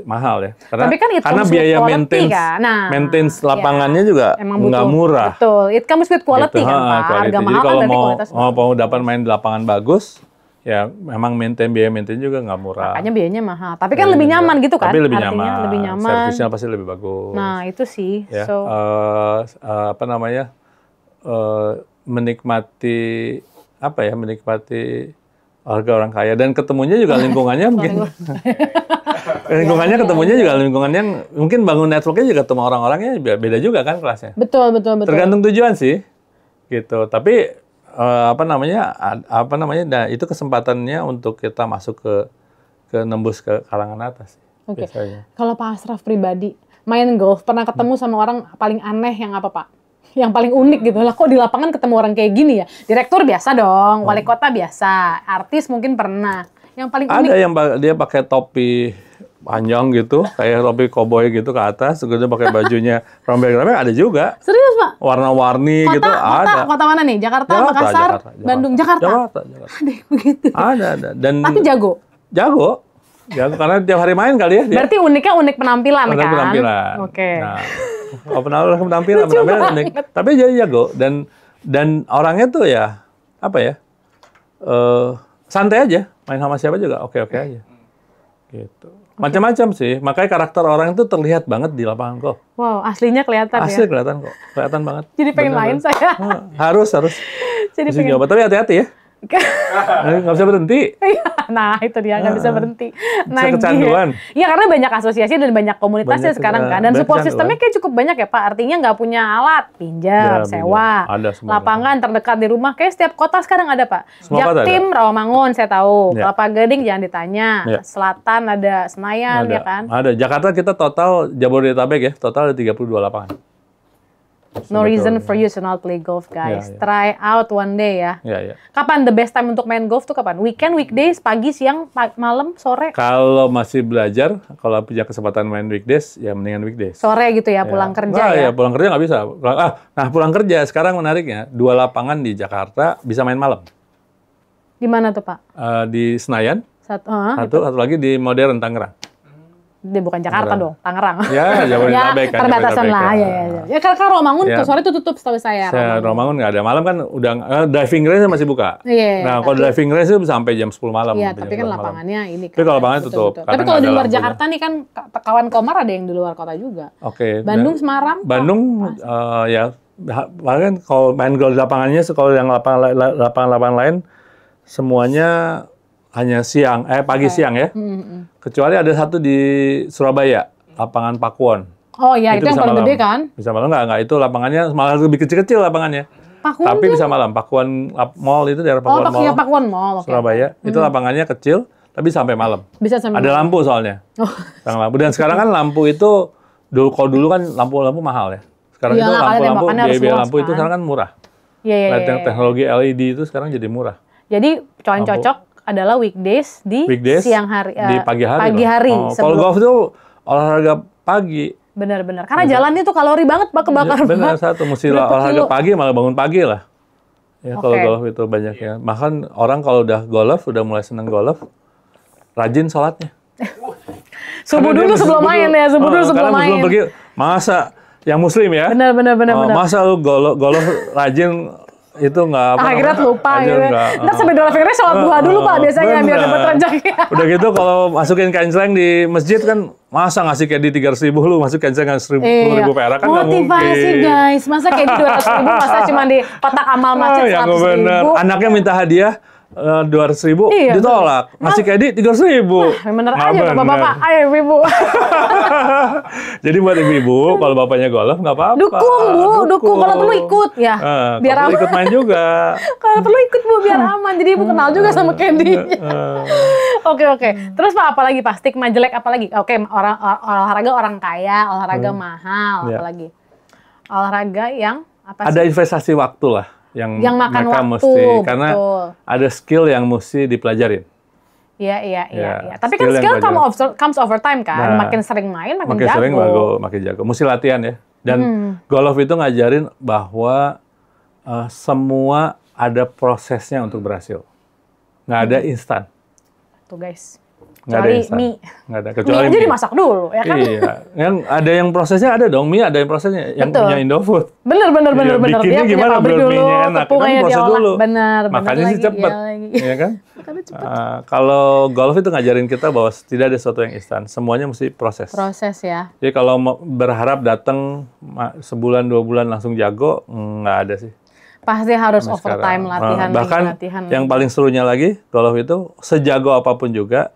mahal ya. Karena biaya maintenance lapangannya juga nggak murah. Betul, it comes with quality kan Pak. Harga mahal kan berarti kualitas. Kalau mau dapat main di lapangan bagus, ya memang biaya maintain juga nggak murah. Makanya biayanya mahal. Tapi kan lebih nyaman gitu kan? Tapi lebih nyaman. Servisnya pasti lebih bagus. Nah itu sih. Ya, menikmati harga orang kaya dan ketemunya juga lingkungannya mungkin. Ketemunya juga lingkungan yang mungkin bangun networknya juga ketemu orang-orangnya beda juga kan kelasnya. Betul. Tergantung tujuan sih, gitu. Tapi nah, itu kesempatannya untuk kita masuk ke nembus ke kalangan atas. Oke. Biasanya. Kalau Pak Asraf pribadi main golf pernah ketemu sama orang paling aneh yang apa Pak? Yang paling unik gitu lah. Kok di lapangan ketemu orang kayak gini ya? Direktur biasa dong, wali kota biasa, artis mungkin pernah. Yang paling unik. Ada yang dia pakai topi panjang gitu, kayak topi koboi gitu ke atas, terus dia pakai bajunya rombeng-rombeng, ada juga. Serius Pak? Warna-warni gitu, ada. Kota mana nih? Jakarta, Makassar, Bandung, Jakarta. Ada begitu. Ada. Dan tapi jago. Jago, karena tiap hari main kali ya. Dia. Berarti uniknya unik penampilan kan? Penampilan. Oke. Nah, penampilan unik. Tapi dia jago dan orangnya tuh ya apa ya? Santai aja, main sama siapa juga oke-oke aja. Gitu. Macam-macam sih, makanya karakter orang itu terlihat banget di lapangan golf. Wow, aslinya kelihatan ya? Asli kelihatan kok, kelihatan banget. Jadi pengen main saya. Harus. Jadi pengen. Nyoba, tapi hati-hati ya. Nggak bisa berhenti. Nah, itu dia, nggak bisa berhenti. Bisa kecanduan. Iya, karena banyak asosiasi dan banyak komunitasnya sekarang kan. Dan support sistemnya kayak cukup banyak ya Pak. Artinya nggak punya alat, pinjam, sewa. Ada semua. Lapangan terdekat di rumah. Kayak setiap kota sekarang ada Pak. Jaktim, Rawamangun saya tahu. Ya. Kelapa Gading jangan ditanya. Ya. Selatan ada Senayan ya kan. Ada. Jakarta kita total, Jabodetabek ya, total ada 32 lapangan. No reason for you to not play golf, guys. Ya. Try out one day ya. Ya. Kapan the best time untuk main golf tuh kapan? Weekend, weekdays, pagi, siang, malam, sore? Kalau masih belajar, kalau punya kesempatan main weekdays, ya mendingan weekdays. Sore gitu ya, pulang kerja ya? Ya, pulang kerja nggak bisa. Pulang kerja sekarang menariknya, 2 lapangan di Jakarta bisa main malam. Di mana tuh Pak? Di Senayan, satu lagi di Modern Tangerang. Dia bukan Jakarta dong, Tangerang. Ya, Jabodetabek kan. Perbatasan lah, ya. Ya karena Rawamangun tuh sore tuh tutup setahu saya. Rawamangun nggak ada. Malam kan udah diving range masih buka. Iya. Nah, kalau diving range itu bisa sampai jam 10 malam. Iya, tapi kan lapangannya ini kan. Tapi kalau lapangannya tutup. Tapi kalau di luar Jakarta nih kan kawan Komar ada yang di luar kota juga. Oke. Bandung, Semarang? Bandung, ya. Bahkan kalau main golf di lapangannya, kalau yang lapangan lain, semuanya hanya pagi siang ya. Kecuali ada satu di Surabaya, lapangan Pakuwon. Oh iya, itu yang paling gede kan? Bisa malam nggak itu lapangannya malah lebih kecil-kecil lapangannya. Pakuwon tapi bisa malam. Pakuwon Mall itu daerah Pakuwon Mall. Iya, Pakuwon Mall. Surabaya. Itu lapangannya kecil, tapi sampai malam. Bisa sampai ada lampu soalnya. Lampu. Dan sekarang kan lampu itu, kalau dulu kan lampu mahal ya. Sekarang itu lampu-lampu, biaya lampu itu sekarang kan murah. Iya. Teknologi LED itu sekarang jadi murah. Jadi cocok adalah weekdays di siang hari, di pagi hari. Kalau golf itu olahraga pagi. Benar. Karena jalan itu kalori banget Pak, kebakar. Benar, satu mesti olahraga pagi, malah bangun pagi lah. Ya kalau golf itu banyak ya. Bahkan orang kalau udah mulai seneng golf, rajin sholatnya. Subuh dulu sebelum main ya, subuh dulu sebelum main. Pergi, masa yang muslim ya? Benar. Masa lu golf rajin itu nggak akhirat lupa gitu. Ntar sampai dolar fikirnya sholat duha dulu Pak biasanya biar dapat rezeki. Udah gitu kalau masukin kenceleng di masjid kan masa ngasih kayak di 300.000 lu masuk kenceleng 10.000 perak kan nggak mungkin. Motivasi guys, masa kayak di 200.000 masa cuma di kotak amal masjid 100.000. Anaknya minta hadiah 200.000 ditolak, ngasih kredit 300.000. Bener aja bapak-bapak, ayo ibu. Jadi buat ibu-ibu kalau bapaknya golf nggak apa-apa. Dukung kalau perlu ikut ya. Biar aman. Ikut main juga. Kalau perlu ikut Bu biar aman. Jadi ibu kenal juga sama Candy. Oke. Terus Pak apalagi Pak? Stigma jelek apalagi? Oke, olahraga orang kaya, olahraga mahal, apalagi? Olahraga yang apa sih? Ada investasi waktu lah. Yang makan mereka waktu, mesti, karena ada skill yang mesti dipelajarin. Iya. Tapi kan skill comes over time kan. Makin sering main, makin jago. Makin jago. Mesti latihan ya. Dan golf itu ngajarin bahwa semua ada prosesnya untuk berhasil. Nggak ada instan. Tuh guys. Kecuali mie. Nggak ada. Kecuali mie aja dimasak dulu, ya kan? Iya. Ada yang prosesnya ada dong. Mie ada yang prosesnya. Yang punya Indofood. Bener. Bikinnya gimana biar mie-nya enak. Kan proses dulu. Bener. Makanya sih cepet. Iya kan? Kalau golf itu ngajarin kita bahwa tidak ada sesuatu yang instan. Semuanya mesti proses. Proses ya. Jadi kalau berharap datang sebulan 2 bulan langsung jago, nggak ada sih. Pasti harus overtime latihan. Bahkan yang paling serunya lagi, golf itu sejago apapun juga,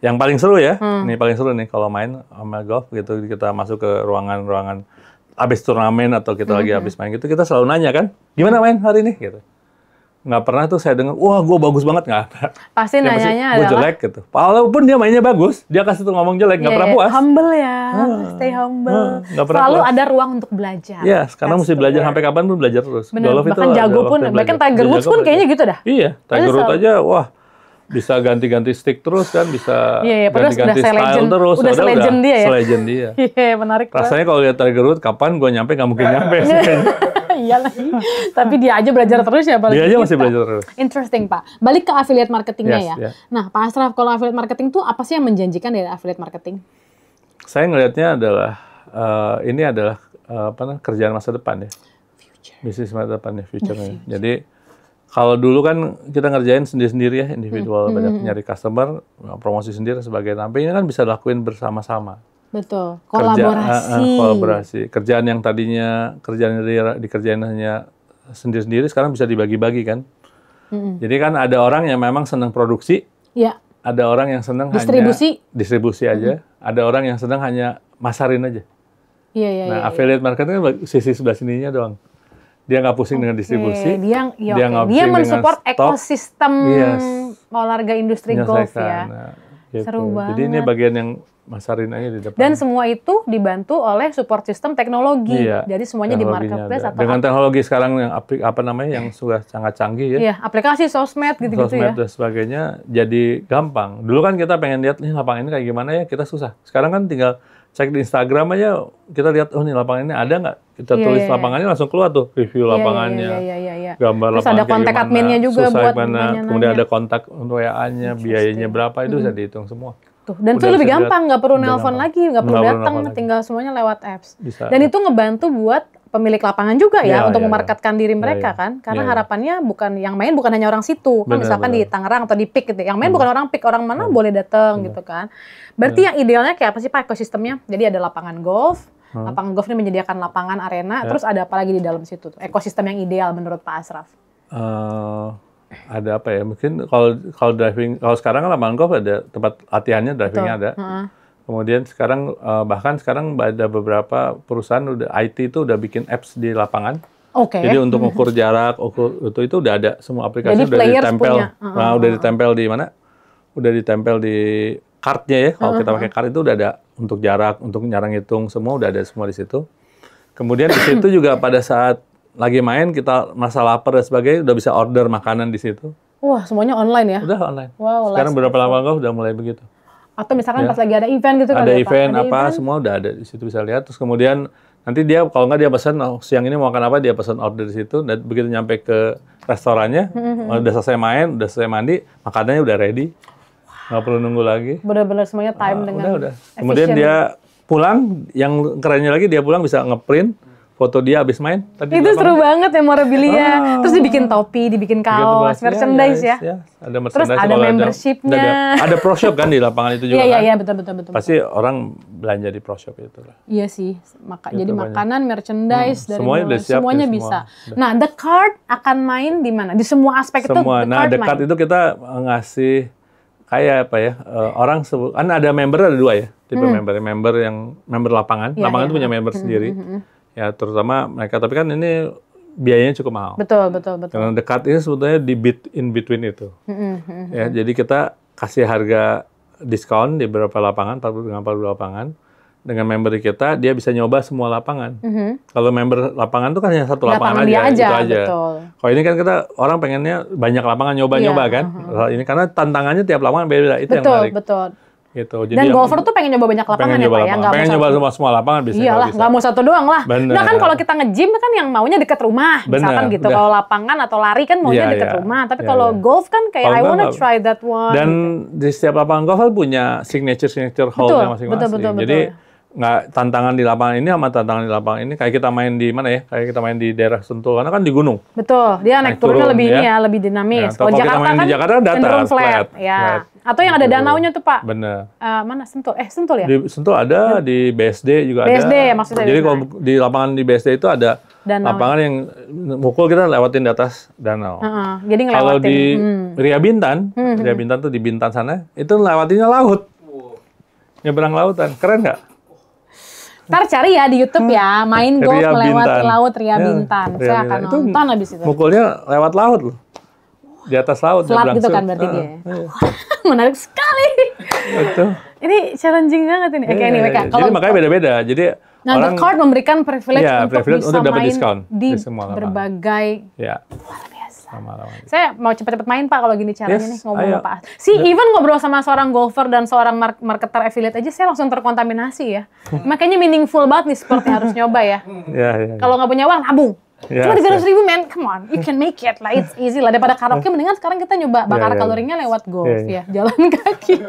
yang paling seru ya, ini paling seru nih kalau main sama golf gitu, kita masuk ke ruangan habis turnamen atau kita lagi habis main gitu, kita selalu nanya kan, gimana main hari ini gitu. Nggak pernah tuh saya dengar, wah gue bagus banget, nggak ada. Pasti Dia nanyanya gue adalah jelek gitu. Walaupun dia mainnya bagus, dia kasih tuh ngomong jelek, nggak pernah puas. humble ya, stay humble. Nggak pernah Selalu puas. ada ruang untuk belajar. Iya, sekarang That's mesti the belajar word. sampai kapan pun belajar terus. Bener, Golf itu bahkan ada jago pun, waktu bahkan belajar. Tiger Woods Jago pun belajar. kayaknya gitu dah. Iya, Tiger Woods selalu- aja, wah bisa ganti-ganti stick terus kan, bisa Iya, padahal ganti-ganti udah style se-legend- terus. udah se-legend dia ya? Se-legend dia. Iya, menarik banget. Rasanya kalau lihat Tiger Woods, kapan gue nyampe, nggak mungkin nyampe. sih kayaknya. Iya lagi. Tapi dia aja belajar terus ya. apalagi Dia aja masih kita. belajar terus. Interesting, Pak. Balik ke affiliate marketingnya Yes, ya. yeah. Nah, Pak Asraf, kalau affiliate marketing tuh apa sih yang menjanjikan dari affiliate marketing? Saya ngelihatnya adalah, ini adalah kerjaan masa depan ya. Bisnis masa depan ya, future-nya. Jadi, kalau dulu kan kita ngerjain sendiri-sendiri ya, individual, banyak nyari customer, promosi sendiri sebagai tapi ini kan bisa dilakuin bersama-sama. Betul. Kolaborasi. Kolaborasi. Kerjaan yang tadinya dikerjain hanya sendiri-sendiri sekarang bisa dibagi-bagi kan. Jadi kan ada orang yang memang senang produksi, Ya. ada orang yang senang Distribusi. hanya distribusi aja, ada orang yang senang hanya masarin aja. Iya, iya, Nah, iya. affiliate marketing kan sisi sebelah sininya doang. Dia nggak pusing dengan distribusi. Dia nggak dia pusing mensupport dengan stok. ekosistem Yes. olahraga industri golf Menyelesaikan. ya. Nah, gitu. Seru Jadi ini banget. bagian yang masarin aja di depan. Dan semua itu dibantu oleh support system teknologi. Iya, Jadi semuanya di teknologinya marketplace ada. atau dengan teknologi sekarang yang yang sudah sangat canggih ya. Iya, aplikasi sosmed gitu-gitu Sosmed ya. dan sebagainya jadi gampang. Dulu kan kita pengen lihat nih lapangan ini kayak gimana ya, kita susah. Sekarang kan tinggal cek di Instagram aja, kita lihat oh nih lapangan ini ada nggak? Kita Iya, tulis iya, lapangannya langsung keluar tuh review lapangannya. Iya. Gambar Terus lapangan ada kayak kontak gimana, adminnya juga susah buat gimana, nanya-nanya. kemudian ada kontak untuk WA-nya, biayanya berapa itu bisa dihitung semua. Tuh, dan itu Udah lebih bisa gampang, dilihat. nggak perlu Udah nelpon gampang. lagi, nggak perlu Nggak perlu datang, nelpon lagi. tinggal semuanya lewat apps. Bisa. Dan itu ngebantu buat pemilik lapangan juga ya Iya, untuk iya, memarketkan diri iya. mereka Iya, kan, karena iya. harapannya bukan yang main bukan hanya orang situ, kan Benar, misalkan benar. di Tangerang atau di PIK gitu, yang main bukan orang PIK, orang mana boleh datang gitu kan. Berarti yang idealnya kayak apa sih Pak ekosistemnya? Jadi ada lapangan golf. Lapangan golf ini menyediakan lapangan arena, terus ada apa lagi di dalam situ tuh? Ekosistem yang ideal menurut Pak Asraf. Ada apa ya? Mungkin kalau driving, kalau sekarang kan lapangan golf ada tempat latihannya, drivingnya ada. Kemudian sekarang bahkan sekarang ada beberapa perusahaan udah IT itu udah bikin apps di lapangan. Oke. Jadi untuk ukur jarak, itu udah ada semua aplikasi Jadi udah players ditempel. punya. Nah, udah ditempel di mana? Udah ditempel di kartnya ya. Kalau kita pakai kart itu udah ada untuk jarak, untuk cara ngitung semua udah ada semua di situ. Kemudian di situ juga pada saat lagi main kita merasa lapar dan sebagainya udah bisa order makanan di situ. Wah, semuanya online ya? Udah online. Wow, Sekarang beberapa lapangan golf udah mulai begitu. Atau misalkan pas lagi ada event gitu Ada kali ya, Pak? event Ada apa event? semua udah ada di situ bisa lihat. Terus kemudian nanti dia kalau nggak dia pesan siang ini mau makan apa dia pesan order di situ dan begitu nyampe ke restorannya udah selesai main, udah selesai mandi, makanannya udah ready. Nggak perlu nunggu lagi. Bener-bener semuanya time dengan Udah. Kemudian efisien. dia pulang, yang kerennya lagi dia pulang bisa ngeprint foto dia habis main. Tadi Itu seru banget ya memorabilia. Terus dibikin topi, dibikin kaos, merchandise ya. Ada merchandise. Terus ada kalau membership-nya. Ada pro shop kan di lapangan itu juga kan. Iya, betul. Pasti orang belanja di pro shop itu lah. Iya sih, jadi banyak. makanan, merchandise dari semuanya udah siap, semuanya ya, bisa. semua. Nah, the card akan main di mana? Di semua aspek Semua. itu. Nah, dekat itu kita ngasih kayak apa ya? Orang kan ada member ada dua ya. Tipe member yang member lapangan. Iya, Lapangan iya. itu punya member sendiri. Ya, terutama mereka tapi kan ini biayanya cukup mahal. Betul. Karena dekat ini sebetulnya di in between itu. Ya, jadi kita kasih harga diskon di beberapa lapangan, 40 lapangan. Dengan member kita, dia bisa nyoba semua lapangan. Kalau member lapangan itu kan hanya satu lapangan dia aja, aja, itu aja. betul. Kalau ini kan kita orang pengennya banyak lapangan nyoba-nyoba Iya, kan. Ini karena tantangannya tiap lapangan beda, itu yang menarik. Betul. Gitu. Dan golfer tuh pengen nyoba banyak lapangan ya, Pak ya? Nggak Pengen mau nyoba semua lapangan bisa. Iyalah, nggak mau satu doang lah. Bener. Nah kan kalau kita nge-gym kan yang maunya deket rumah, misalkan Bener, gitu. udah. Kalau lapangan atau lari kan maunya Iya, deket iya. rumah. Tapi Iya, kalau iya. golf kan kayak Kalau I wanna nggak, try that one. Dan gitu. di setiap lapangan golf kan punya signature hole-nya masing-masing. betul. Jadi nggak tantangan di lapangan ini sama tantangan di lapangan ini kayak kita main di mana ya? Kayak kita main di daerah Sentul karena kan di gunung. Betul, dia naik turunnya turun, lebih ya. ini ya, lebih dinamis. Ya, atau kalau kita main di Jakarta datar, cenderung flat. flat, Ya. flat. Atau yang ada Gitu. danaunya tuh Pak. Bener. Mana Sentul? Sentul ya? Di Sentul ada, di BSD juga ada. BSD ya maksudnya. Jadi kalau di lapangan di BSD itu ada Danau. lapangan yang mukul kita lewatin di atas danau. Jadi ngelewatin. Kalau di Ria Bintan, Ria Bintan tuh di Bintan sana, itu lewatinnya laut. Nyebrang lautan, keren nggak? Ntar cari ya di YouTube ya, main golf Ria melewati Bintan. laut Ria Ya, Bintan. Ria Saya akan Bintan. Itu nonton habis itu. Mukulnya lewat laut loh. Di atas laut. Selat gitu kan berarti dia. Menarik sekali. Betul. Ini challenging banget ini. Oke, anyway, Kak. Jadi makanya beda-beda. Jadi nah, orang, the card memberikan privilege privilege untuk bisa dapat main diskon di semua lapangan. berbagai Ya. luar biasa. Lama-lama. Saya mau cepat-cepat main Pak kalau gini caranya nih ngomong ayo. sama Pak. Even ngobrol sama seorang golfer dan seorang marketer affiliate aja saya langsung terkontaminasi ya. Makanya meaningful banget nih seperti harus nyoba ya. Ya. Kalau nggak punya uang nabung. Ya, Cuma 300.000 man, come on, you can make it lah, it's easy lah. Daripada karaoke, mendingan sekarang kita nyoba bakar kalorinya lewat golf ya, jalan kaki.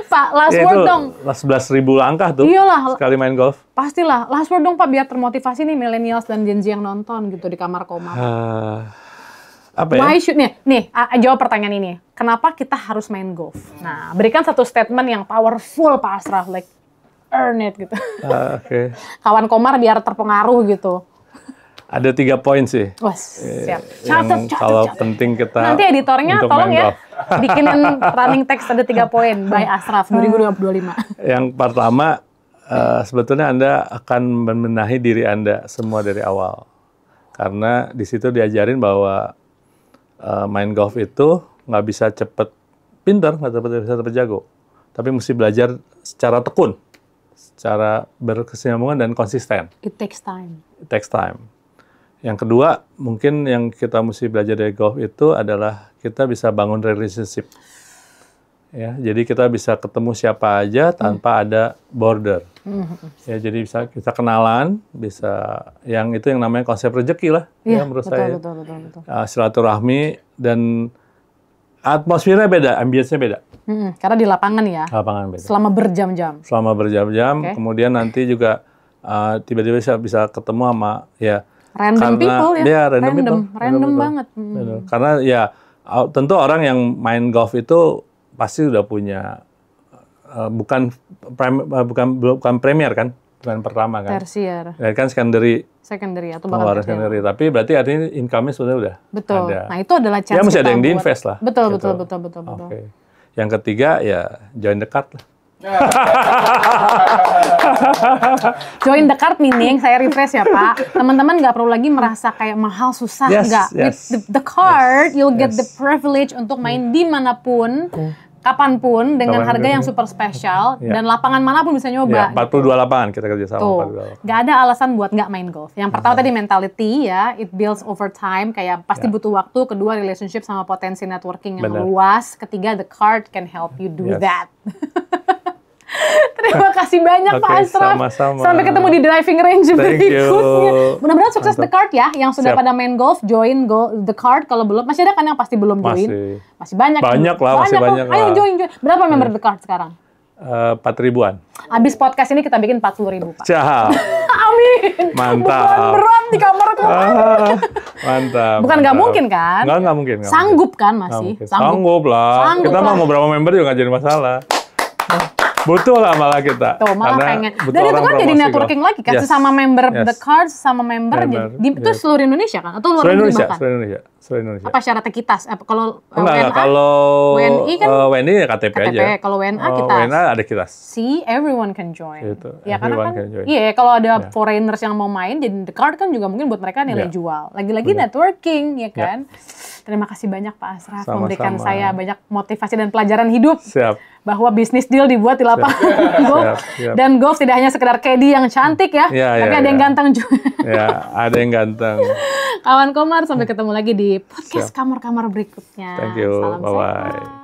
Pak, last word dong. 11.000 langkah tuh. Iyalah. Sekali main golf. Pastilah, last word dong Pak, biar termotivasi nih millennials dan Gen Z yang nonton gitu di kamar Komar. Apa ya? Why should nih, jawab pertanyaan ini. Kenapa kita harus main golf? Nah, berikan satu statement yang powerful Pak Ashraf, like earn it gitu. Oke. Kawan Komar biar terpengaruh gitu. Ada 3 poin sih. Wah, siap. Yang kalau penting kita nanti editornya untuk tolong main ya golf. bikinin running text ada 3 poin by Ashraf 2025. Yang pertama, sebetulnya Anda akan membenahi diri Anda semua dari awal. Karena di situ diajarin bahwa main golf itu nggak bisa cepet pinter, nggak bisa cepet jago. Tapi mesti belajar secara tekun, secara berkesinambungan dan konsisten. It takes time. It takes time. Yang kedua, mungkin yang kita mesti belajar dari golf itu adalah kita bisa bangun relationship. Ya, jadi kita bisa ketemu siapa aja tanpa ada border. Ya, jadi bisa kita kenalan, bisa yang itu yang namanya konsep rezeki lah, ya menurut saya. Betul. Silaturahmi dan atmosfernya beda, ambience-nya beda. Karena di lapangan ya. Lapangan beda. Selama berjam-jam. Kemudian nanti juga tiba-tiba bisa ketemu sama ya random people ya. Dia random banget. Karena ya tentu orang yang main golf itu pasti udah punya bukan premier kan, bukan pertama kan. Tersier. Ya kan secondary atau bahkan secondary. Tapi berarti artinya income-nya sebenarnya udah betul. ada. Nah, itu adalah chance ya mesti kita ada yang buat diinvest lah. Betul. Oke. Yang ketiga ya join the card lah. Join the card meaning, saya refresh ya Pak. Teman-teman nggak perlu lagi merasa kayak mahal, susah, nggak. With the card, you'll get the privilege untuk main dimanapun, kapanpun, dengan harga yang super spesial, dan lapangan manapun bisa nyoba. 42 lapangan kita kerja sama. Tuh, nggak ada alasan buat nggak main golf. Yang pertama tadi mentality ya, it builds over time, kayak pasti butuh waktu. Kedua, relationship sama potensi networking yang luas. Ketiga, the card can help you do that. Terima kasih banyak Pak Ashraf. Sama-sama. Sampai ketemu di driving range berikutnya. Mudah-mudahan sukses the card ya. Yang sudah pada main golf, join the card. Kalau belum, masih ada kan yang pasti belum join? Masih banyak. Banyak lah. Ayo join. Berapa member the card sekarang? 4.000-an. Abis podcast ini kita bikin 40.000 Pak. Siap. Amin. Mantap. Bukan berat di kamar Mantap. Bukan nggak mungkin kan? Nggak mungkin. Sanggup kan masih? Sanggup lah. Kita mau berapa member juga nggak jadi masalah. Butuh lah malah kita. Tuh, malah pengen. Dan itu kan jadi networking lagi kan, sesama member the cards, sama member. Itu seluruh Indonesia kan? Atau luar negeri bahkan? Seluruh Indonesia. Apa syaratnya kita? Kalau enggak, kalau WNI kan? WNI ya KTP aja. Kalau WNA kita. WNA ada kita. See, everyone can join. Gitu. Ya karena kan, iya kalau ada foreigners yang mau main, jadi the card kan juga mungkin buat mereka nilai jual. Lagi-lagi networking, ya kan? Terima kasih banyak Pak Ashraf, memberikan saya banyak motivasi dan pelajaran hidup. Siap. Bahwa bisnis deal dibuat di lapangan golf. Dan golf tidak hanya sekedar caddy yang cantik ya, tapi ada yang ganteng juga. Ya, ada yang ganteng. Kawan Komar, sampai ketemu lagi di podcast kamar-kamar berikutnya. Thank you, Salam bye-bye. sehat.